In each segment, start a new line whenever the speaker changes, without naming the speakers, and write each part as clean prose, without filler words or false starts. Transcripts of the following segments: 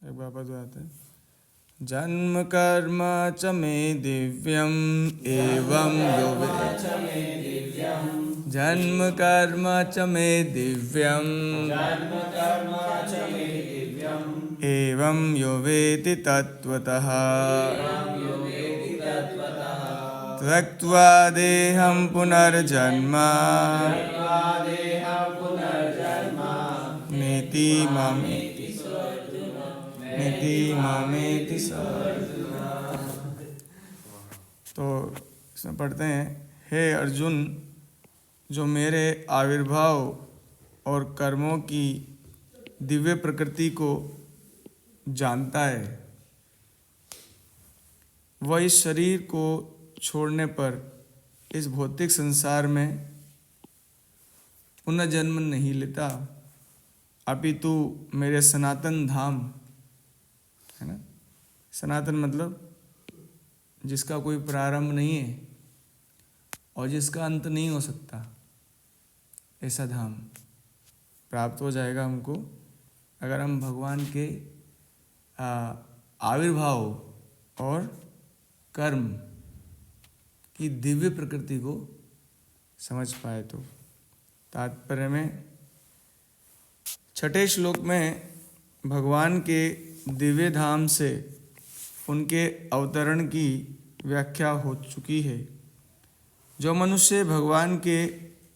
एक वापस आते हैं। जन्म कर्म च मे दिव्यम एवं यो जन्म कर्म च मे दिव्यम एवं यो वेति तत्त्वतः त्यक्त्वा देहं पुनर्जन्म नेति मामेति स। तो इसमें पढ़ते हैं, हे अर्जुन, जो मेरे आविर्भाव और कर्मों की दिव्य प्रकृति को जानता है, वह इस शरीर को छोड़ने पर इस भौतिक संसार में पुनः जन्म नहीं लेता, अपितु मेरे सनातन धाम है ना। सनातन मतलब जिसका कोई प्रारंभ नहीं है और जिसका अंत नहीं हो सकता, ऐसा धाम प्राप्त हो जाएगा हमको अगर हम भगवान के आविर्भाव और कर्म की दिव्य प्रकृति को समझ पाए। तो तात्पर्य में छठे श्लोक में भगवान के दिव्य धाम से उनके अवतरण की व्याख्या हो चुकी है। जो मनुष्य भगवान के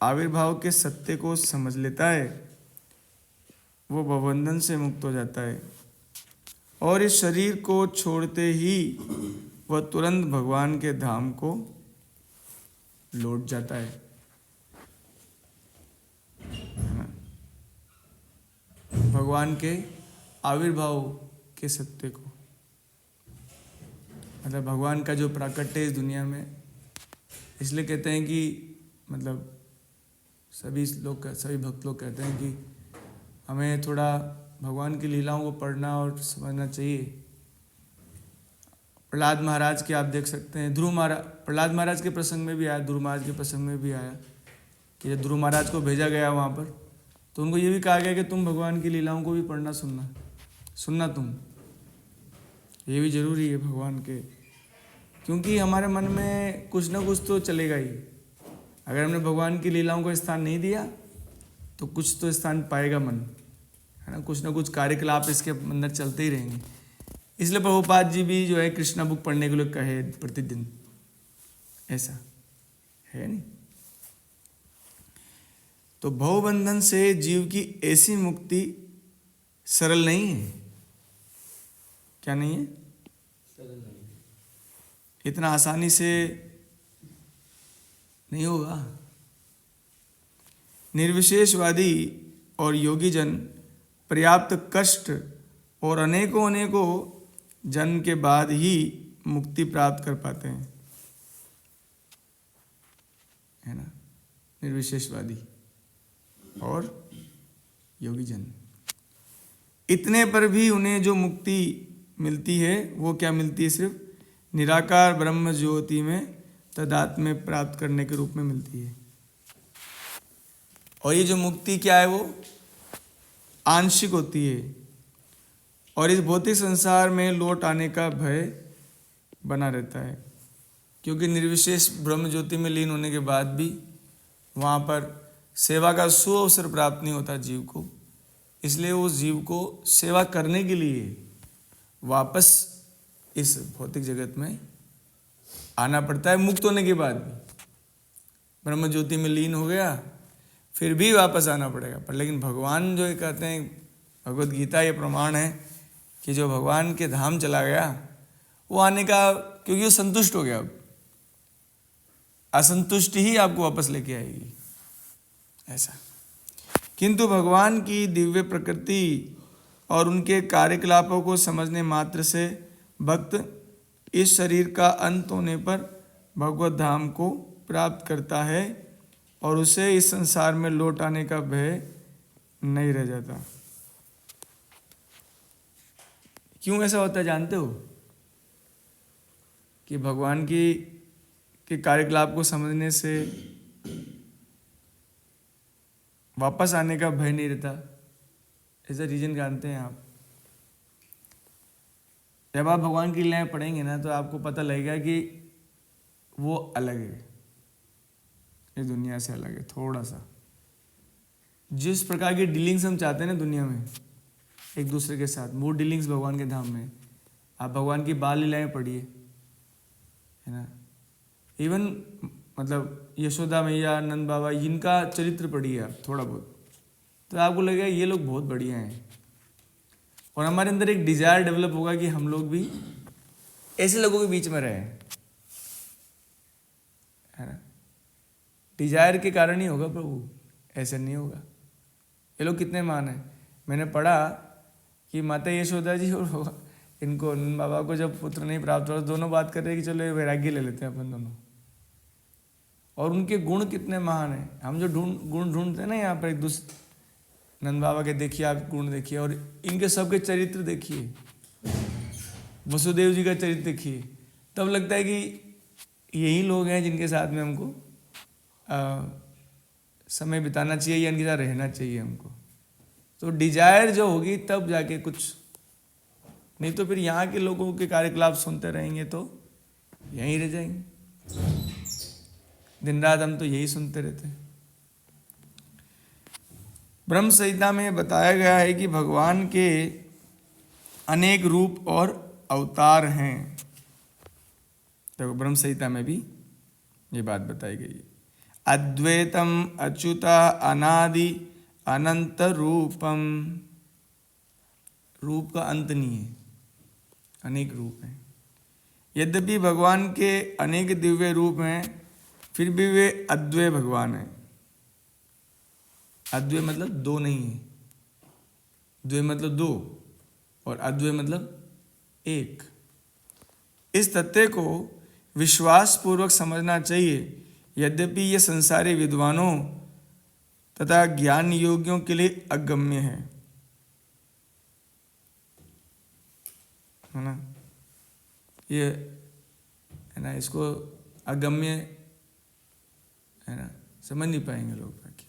आविर्भाव के सत्य को समझ लेता है, वो भवबंधन से मुक्त हो जाता है और इस शरीर को छोड़ते ही वह तुरंत भगवान के धाम को लौट जाता है। भगवान के आविर्भाव के सत्य को, मतलब भगवान का जो प्राकट्य है इस दुनिया में, इसलिए कहते हैं कि मतलब सभी भक्त लोग कहते हैं कि हमें थोड़ा भगवान की लीलाओं को पढ़ना और समझना चाहिए। प्रहलाद महाराज के आप देख सकते हैं, प्रहलाद महाराज के प्रसंग में भी आया, ध्रुव महाराज के प्रसंग में भी आया कि जब ध्रुव महाराज को भेजा गया वहाँ पर, तो उनको ये भी कहा गया कि तुम भगवान की लीलाओं को भी पढ़ना सुनना तुम, ये भी जरूरी है भगवान के, क्योंकि हमारे मन में कुछ ना कुछ तो चलेगा ही। अगर हमने भगवान की लीलाओं को स्थान नहीं दिया तो कुछ तो स्थान पाएगा मन, है ना। कुछ ना कुछ कार्यकलाप इसके अंदर चलते ही रहेंगे। इसलिए प्रभुपाद जी भी जो है कृष्णा बुक पढ़ने के लिए कहे प्रतिदिन, ऐसा है नहीं। तो भवबंधन से जीव की ऐसी मुक्ति सरल नहीं है। क्या नहीं है? सरल नहीं, इतना आसानी से नहीं होगा। निर्विशेषवादी और योगी जन पर्याप्त कष्ट और अनेकों जन्म के बाद ही मुक्ति प्राप्त कर पाते हैं, है ना। निर्विशेषवादी और योगी जन, इतने पर भी उन्हें जो मुक्ति मिलती है वो क्या मिलती है? सिर्फ निराकार ब्रह्म ज्योति में तदात्म्य प्राप्त करने के रूप में मिलती है। और ये जो मुक्ति क्या है, वो आंशिक होती है और इस भौतिक संसार में लौट आने का भय बना रहता है, क्योंकि निर्विशेष ब्रह्म ज्योति में लीन होने के बाद भी वहाँ पर सेवा का सुअवसर प्राप्त नहीं होता जीव को। इसलिए उस जीव को सेवा करने के लिए वापस इस भौतिक जगत में आना पड़ता है। मुक्त होने के बाद भी ब्रह्म ज्योति में लीन हो गया, फिर भी वापस आना पड़ेगा। पर लेकिन भगवान जो ये कहते हैं, भगवत गीता ये प्रमाण है कि जो भगवान के धाम चला गया वो आने का, क्योंकि वो संतुष्ट हो गया। अब असंतुष्टि ही आपको वापस लेके आएगी, ऐसा। किंतु भगवान की दिव्य प्रकृति और उनके कार्यकलापों को समझने मात्र से भक्त इस शरीर का अंत होने पर भगवत धाम को प्राप्त करता है और उसे इस संसार में लौट आने का भय नहीं रह जाता। क्यों ऐसा होता है जानते हो? कि भगवान के कार्यकलाप को समझने से वापस आने का भय नहीं रहता। ऐसा रीजन जानते हैं आप? जब आप भगवान की लीलाएं पढ़ेंगे ना तो आपको पता लगेगा कि वो अलग है, इस दुनिया से अलग है थोड़ा सा। जिस प्रकार की डीलिंग्स हम चाहते हैं ना दुनिया में एक दूसरे के साथ, वो डीलिंग्स भगवान के धाम में। आप भगवान की बाल लीलाएं पढ़िए, है ना। इवन मतलब यशोदा मैया, नंद बाबा, इनका चरित्र पढ़िए आप थोड़ा बहुत, तो आपको लगेगा ये लोग बहुत बढ़िया हैं। और हमारे अंदर एक डिजायर डेवलप होगा कि हम लोग भी ऐसे लोगों के बीच में रहें, है ना। डिजायर के कारण ही होगा प्रभु, ऐसे नहीं होगा। ये लोग कितने महान हैं। मैंने पढ़ा कि माता यशोदा जी और इनको नंद बाबा को जब पुत्र नहीं प्राप्त हुआ, दोनों बात कर रहे हैं कि चलो ये वैराग्य ले लेते हैं अपन दोनों। और उनके गुण कितने महान हैं। हम जो गुण ढूंढते हैं ना यहाँ पर एक दूसरे, नंद बाबा के देखिए आप गुण देखिए, और इनके सबके चरित्र देखिए, वसुदेव जी का चरित्र देखिए, तब लगता है कि यही लोग हैं जिनके साथ में हमको समय बिताना चाहिए या इनके साथ रहना चाहिए हमको। तो डिजायर जो होगी तब जाके कुछ, नहीं तो फिर यहाँ के लोगों के कार्यकलाप सुनते रहेंगे तो यहीं रह जाएंगे। दिन रात हम तो यही सुनते रहते हैं। ब्रह्म संहिता में बताया गया है कि भगवान के अनेक रूप और अवतार हैं। देखो ब्रह्म संहिता में भी ये बात बताई गई है। अद्वैतम अच्युता अनादि अनंत रूपम, रूप का अंत नहीं है, अनेक रूप हैं। यद्यपि भगवान के अनेक दिव्य रूप हैं, फिर भी वे अद्वैय भगवान हैं। अद्वैय मतलब दो नहीं है, द्वैय मतलब दो, और अद्वैय मतलब एक। इस तथ्य को विश्वास पूर्वक समझना चाहिए। यद्यपि ये संसारी विद्वानों तथा ज्ञान योगियों के लिए अगम्य है ना। ये है ना, इसको अगम्य है ना, समझ नहीं पाएंगे लोग। बाकी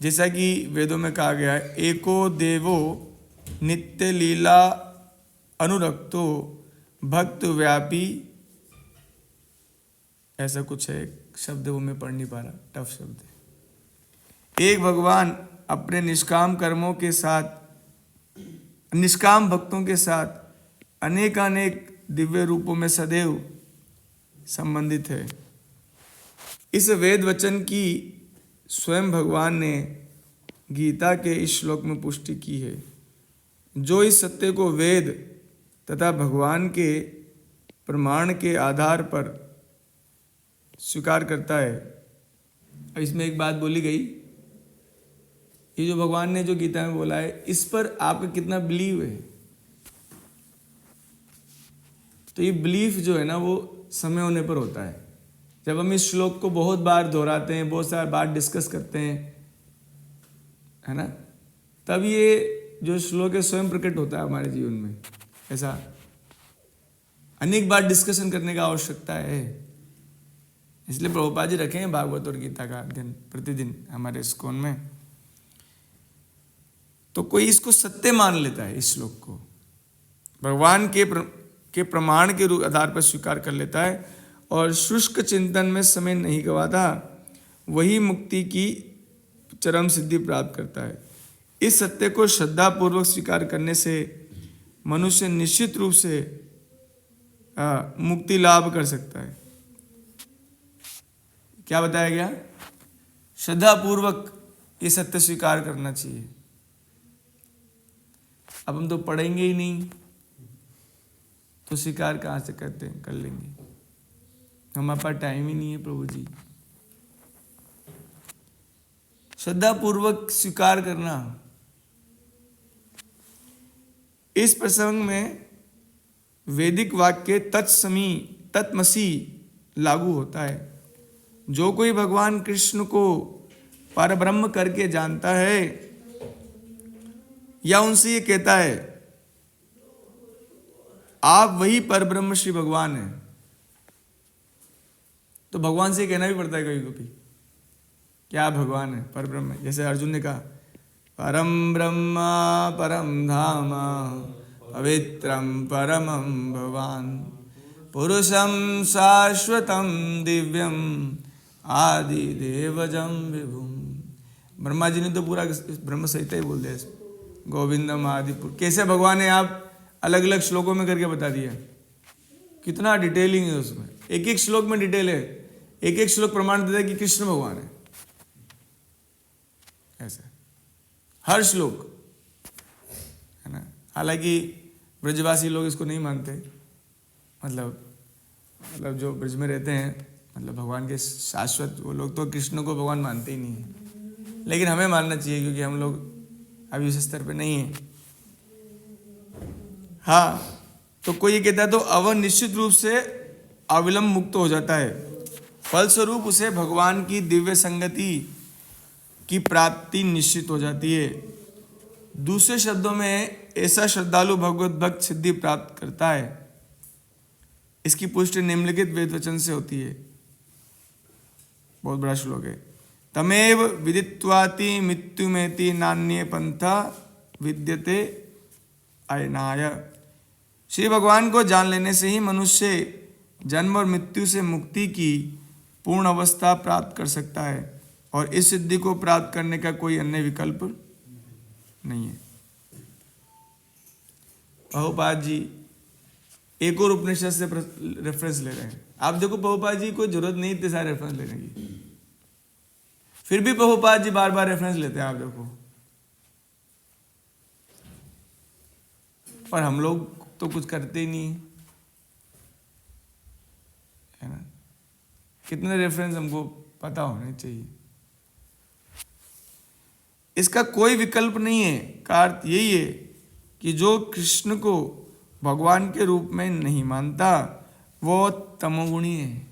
जैसा कि वेदों में कहा गया है, एको देवो नित्य लीला अनुरक्तो भक्त व्यापी, ऐसा कुछ है शब्द, वो मैं पढ़ नहीं पा रहा, टफ शब्द है। एक भगवान अपने निष्काम कर्मों के साथ, निष्काम भक्तों के साथ अनेकानेक दिव्य रूपों में सदैव संबंधित है। इस वेद वचन की स्वयं भगवान ने गीता के इस श्लोक में पुष्टि की है। जो इस सत्य को वेद तथा भगवान के प्रमाण के आधार पर स्वीकार करता है। इसमें एक बात बोली गई, ये जो भगवान ने जो गीता में बोला है, इस पर आपका कितना बिलीव है। तो ये बिलीफ जो है ना, वो समय होने पर होता है। जब हम इस श्लोक को बहुत बार दोहराते हैं, बहुत सारी बार डिस्कस करते हैं, है ना, तब ये जो श्लोक है स्वयं प्रकट होता है हमारे जीवन में। ऐसा अनेक बार डिस्कशन करने का आवश्यकता है। इसलिए प्रभुपाद जी रखे हैं भागवत और गीता का अध्ययन प्रतिदिन हमारे इस्कॉन में। तो कोई इसको सत्य मान लेता है, इस श्लोक को भगवान के प्रमाण के रूप आधार पर स्वीकार कर लेता है और शुष्क चिंतन में समय नहीं गवाता, वही मुक्ति की चरम सिद्धि प्राप्त करता है। इस सत्य को श्रद्धापूर्वक स्वीकार करने से मनुष्य निश्चित रूप से मुक्ति लाभ कर सकता है। क्या बताया गया? श्रद्धापूर्वक ये सत्य स्वीकार करना चाहिए। अब हम तो पढ़ेंगे ही नहीं, तो स्वीकार कहाँ से कर लेंगे? हमारे पास टाइम ही नहीं है प्रभु जी। श्रद्धापूर्वक स्वीकार करना। इस प्रसंग में वैदिक वाक्य तत्मसी लागू होता है। जो कोई भगवान कृष्ण को परब्रह्म करके जानता है या उनसे ये कहता है आप वही परब्रह्म श्री भगवान हैं, तो भगवान से कहना भी पड़ता है कभी कभी क्या भगवान है, परब्रह्म है। जैसे अर्जुन ने कहा परम ब्रह्म परम धाम पवित्रं परमं भवान् पुरुषं शाश्वतं दिव्यं आदिदेवजं विभुम। ब्रह्मा जी ने तो पूरा ब्रह्म संहिता ही बोल दिया, गोविंदम आदिपुर। कैसे भगवान ने आप अलग अलग श्लोकों में करके बता दिया, कितना डिटेलिंग है उसमें, एक एक श्लोक में डिटेल है, एक एक श्लोक प्रमाण देता है कि कृष्ण भगवान है, ऐसे हर श्लोक है ना। हालांकि ब्रजवासी लोग इसको नहीं मानते, मतलब जो ब्रज में रहते हैं, मतलब भगवान के शाश्वत, वो लोग तो कृष्ण को भगवान मानते ही नहीं है, लेकिन हमें मानना चाहिए क्योंकि हम लोग अभी उस स्तर पे नहीं है। हाँ, तो कोई ये कहता है तो अवह निश्चित रूप से अविलंब मुक्त हो जाता है, फलस्वरूप उसे भगवान की दिव्य संगति की प्राप्ति निश्चित हो जाती है। दूसरे शब्दों में ऐसा श्रद्धालु भगवत भक्त सिद्धि प्राप्त करता है। इसकी पुष्टि निम्नलिखित वेद वचन से होती है, बहुत बड़ा श्लोक है। तमेव विदित्वाति मृत्युमेति नान्ये पंथा विद्यते अयनाय। श्री भगवान को जान लेने से ही मनुष्य जन्म और मृत्यु से मुक्ति की पूर्ण अवस्था प्राप्त कर सकता है, और इस सिद्धि को प्राप्त करने का कोई अन्य विकल्प नहीं है। प्रभुपाद जी एक और उपनिषद से रेफरेंस ले रहे हैं। आप देखो प्रभुपाद जी को जरूरत नहीं इतने सारे रेफरेंस लेने की, फिर भी प्रभुपाद जी बार बार रेफरेंस लेते हैं, आप देखो। पर हम लोग तो कुछ करते ही नहीं है ना। कितने रेफरेंस हमको पता होने चाहिए। इसका कोई विकल्प नहीं है का अर्थ यही है कि जो कृष्ण को भगवान के रूप में नहीं मानता वो तमोगुणी है।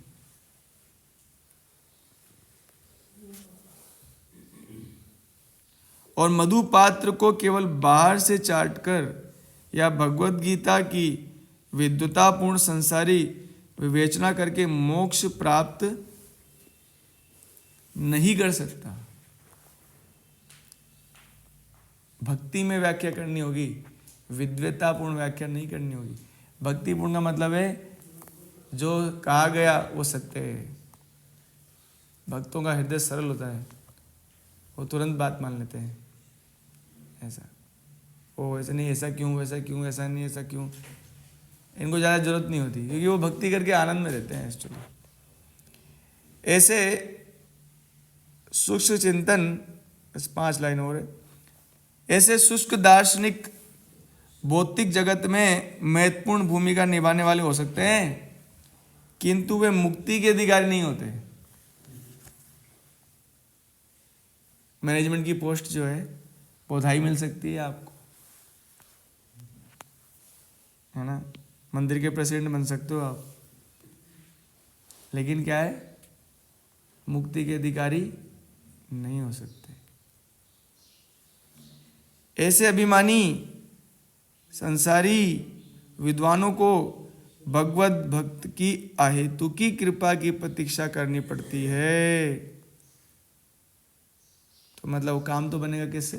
और मधु पात्र को केवल बाहर से चाटकर या भगवत गीता की विद्वतापूर्ण संसारी विवेचना करके मोक्ष प्राप्त नहीं कर सकता। भक्ति में व्याख्या करनी होगी, विद्वतापूर्ण व्याख्या नहीं करनी होगी। भक्तिपूर्ण का मतलब है जो कहा गया वो सत्य है। भक्तों का हृदय सरल होता है, वो तुरंत बात मान लेते हैं। ऐसा वो ऐसा नहीं, ऐसा क्यों, वैसा क्यों, ऐसा नहीं, ऐसा क्यों, इनको ज़्यादा जरूरत नहीं होती क्योंकि वो भक्ति करके आनंद में रहते हैं एक्चुअली। ऐसे सूक्ष्म चिंतन, बस 5 लाइन और है। ऐसे शुष्क दार्शनिक भौतिक जगत में महत्वपूर्ण भूमिका निभाने वाले हो सकते हैं, किंतु वे मुक्ति के अधिकारी नहीं होते। मैनेजमेंट की पोस्ट जो है बधाई मिल सकती है आपको, है ना, मंदिर के प्रेसिडेंट बन सकते हो आप, लेकिन क्या है, मुक्ति के अधिकारी नहीं हो सकते। ऐसे अभिमानी संसारी विद्वानों को भगवत भक्त की अहेतुकी कृपा की प्रतीक्षा करनी पड़ती है। तो मतलब वो काम तो बनेगा किससे?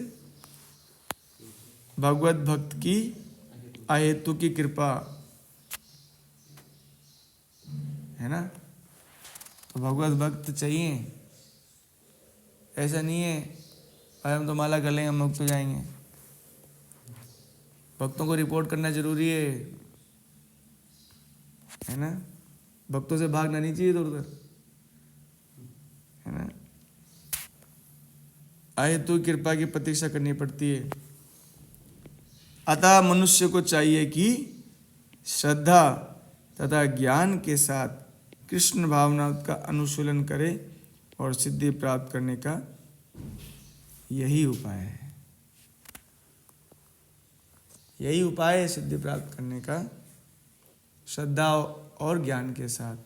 भगवत भक्त की अहेतुकी कृपा, है ना। तो भगवत भक्त चाहिए, ऐसा नहीं है भाई हम तो माला कर लेंगे हम मुक्त हो जाएंगे। भक्तों को रिपोर्ट करना जरूरी है ना। भक्तों से भागना नहीं चाहिए इधर उधर, है ना। अहेतु कृपा की प्रतीक्षा करनी पड़ती है। अतः मनुष्य को चाहिए कि श्रद्धा तथा ज्ञान के साथ कृष्ण भावना का अनुशीलन करे और सिद्धि प्राप्त करने का यही उपाय है। यही उपाय है सिद्धि प्राप्त करने का, श्रद्धा और ज्ञान के साथ,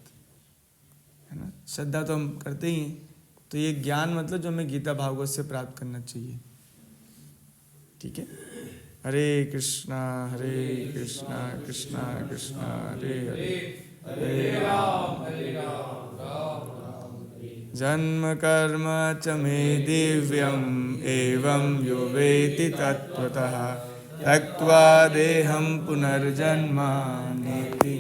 है ना। श्रद्धा तो हम करते ही हैं, तो ये ज्ञान मतलब जो हमें गीता भागवत से प्राप्त करना चाहिए। ठीक है। हरे कृष्णा कृष्णा कृष्णा हरे हरे, हरे राम जन्म कर्म च मे दिव्यम् एवं यो वेति तत्त्वतः त्यक्त्वा देहं पुनर्जन्म नेति